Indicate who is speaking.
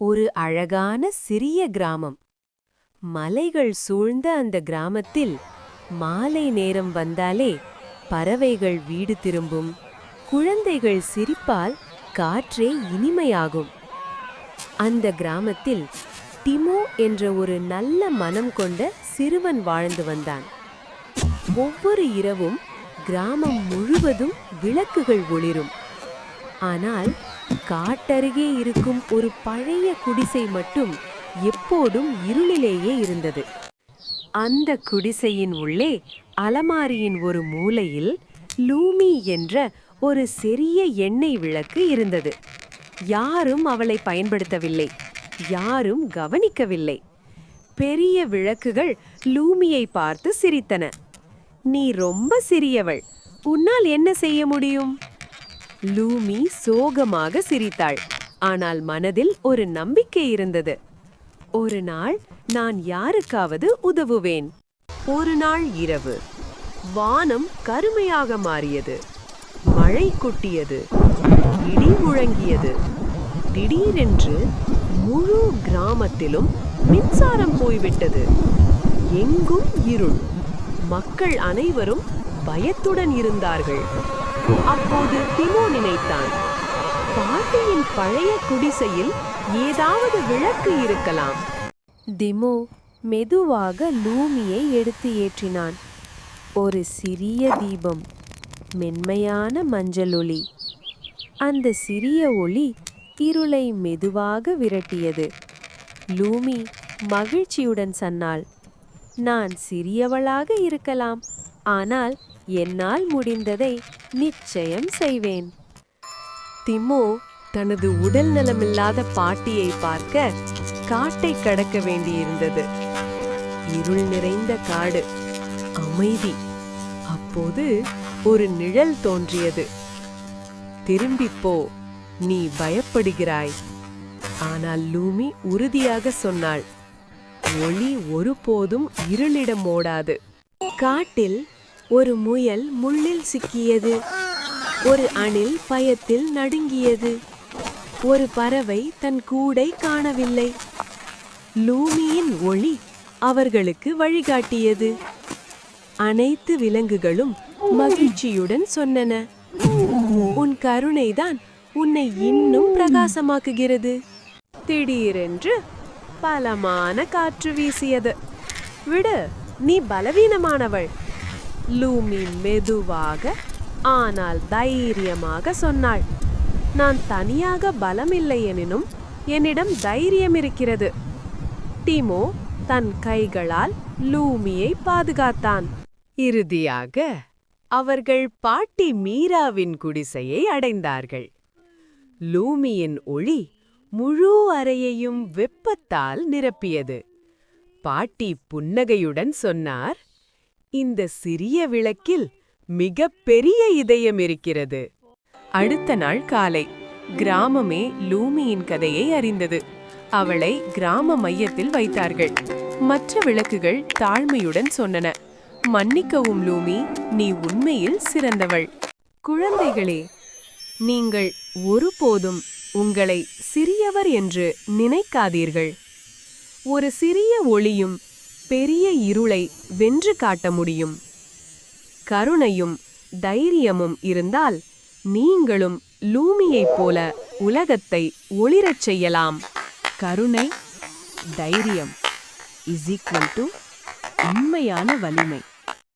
Speaker 1: ஒரு அழகான சிறிய கிராமம். மலைகள் சூழ்ந்த அந்த கிராமத்தில் மாலை நேரம் வந்தாலே பறவைகள் வீடு திரும்பும், குழந்தைகள் சிரிப்பால் காற்றே இனிமையாகும். அந்த கிராமத்தில் டிமோ என்ற ஒரு நல்ல மனம் கொண்ட சிறுவன் வாழ்ந்து வந்தான். ஒவ்வொரு இரவும் கிராமம் முழுவதும் விளக்குகள் ஒளிரும். ஆனால் காட்டருகே இருக்கும் ஒரு பழைய குடிசை மட்டும் எப்போதும் இருளிலேயே இருந்தது. அந்த குடிசையின் உள்ளே அலமாரியின் ஒரு மூலையில் லூமி என்ற ஒரு சிறிய எண்ணெய் விளக்கு இருந்தது. யாரும் அவளை பயன்படுத்தவில்லை, யாரும் கவனிக்கவில்லை. பெரிய விளக்குகள் லூமியை பார்த்து சிரித்தன. "நீ ரொம்ப சிறியவள், உன்னால் என்ன செய்ய முடியும்?" லூமி சோகமாக சிரித்தாள். ஆனால் மனதில் ஒரு நம்பிக்கை இருந்தது. "ஒரு நாள் நான் யாருக்காவது உதவுவேன்." ஒரு நாள் இரவு வானம் கருமையாக மாறியது. மழை கொட்டியது, இடி முழங்கியது. திடீரென்று முழு கிராமத்திலும் மின்சாரம் போய்விட்டது. எங்கும் இருள். மக்கள் அனைவரும் பயத்துடன் இருந்தார்கள். அப்போது டிமோ நினைத்தான், பாட்டியின் பழைய குடிசையில் ஏதாவது விளக்கு இருக்கலாம். டிமோ மெதுவாக லூமியை எடுத்து ஏற்றினான். ஒரு சிறிய தீபம், மென்மையான மஞ்சள் ஒளி. அந்த சிறிய ஒளி இருளை மெதுவாக விரட்டியது. லூமி மகிழ்ச்சியுடன் சொன்னாள், "நான் சிறியவளாக இருக்கலாம், ஆனால் என்னால் முடிந்ததை நிச்சயம் செய்வேன்." டிமோ தனது உடல் நலமில்லாத பாட்டியை பார்க்க காட்டை கடக்க வேண்டியிருந்தது. இருள் நிறைந்த காடு, அமைதி. அப்போது ஒரு நிழல் தோன்றியது. "திரும்பிப் போ, நீ பயப்படுகிறாய்." ஆனால் லூமி உறுதியாக சொன்னாள், "ஒளி ஒருபோதும் இருளிடம் ஓடாது." காட்டில் ஒரு முயல் முள்ளில் சிக்கியது. ஒரு அணில் பயத்தில் நடுங்கியது. ஒரு பறவை தன் கூடை காணவில்லை. லூமியின் ஒளி அவர்களுக்கு வழிகாட்டியது. அனைத்து விலங்குகளும் மகிழ்ச்சியுடன் சொன்னன, "உன் கருணைதான் உன்னை இன்னும் பிரகாசமாக்குகிறது." திடீரென்று பலமான காற்று வீசியது. "விடு, நீ பலவீனமானவள்." லூமி மெதுவாக ஆனால் தைரியமாக சொன்னாள், "நான் தனியாக பலமில்லை எனினும் என்னிடம் தைரியம் இருக்கிறது." டிமோ தன் கைகளால் லூமியை பாதுகாத்தான். இறுதியாக அவர்கள் பாட்டி மீராவின் குடிசையை அடைந்தார்கள். லூமியின் ஒளி முழு அறையையும் வெப்பத்தால் நிரப்பியது. பாட்டி புன்னகையுடன் சொன்னார், "இந்த சிறிய விளக்கில் மிக பெரிய இதயம் இருக்கிறது." அடுத்த நாள் காலை கிராமமே லூமியின் கதையை அறிந்தது. அவளை கிராம மையத்தில் வைத்தார்கள். மற்ற விளக்குகள் தாழ்மையுடன் சொன்னன, "மன்னிக்கவும் லூமி, நீ உண்மையில் சிறந்தவள்." குழந்தைகளே, நீங்கள் ஒருபோதும் உங்களை சிறியவர் என்று நினைக்காதீர்கள். ஒரு சிறிய ஒளியும் பெரிய இருளை வென்று காட்ட முடியும். கருணையும் தைரியமும் இருந்தால் நீங்களும் லூமியைப் போல உலகத்தை ஒளிரச் செய்யலாம். கருணை, தைரியம் = உண்மையான வலிமை.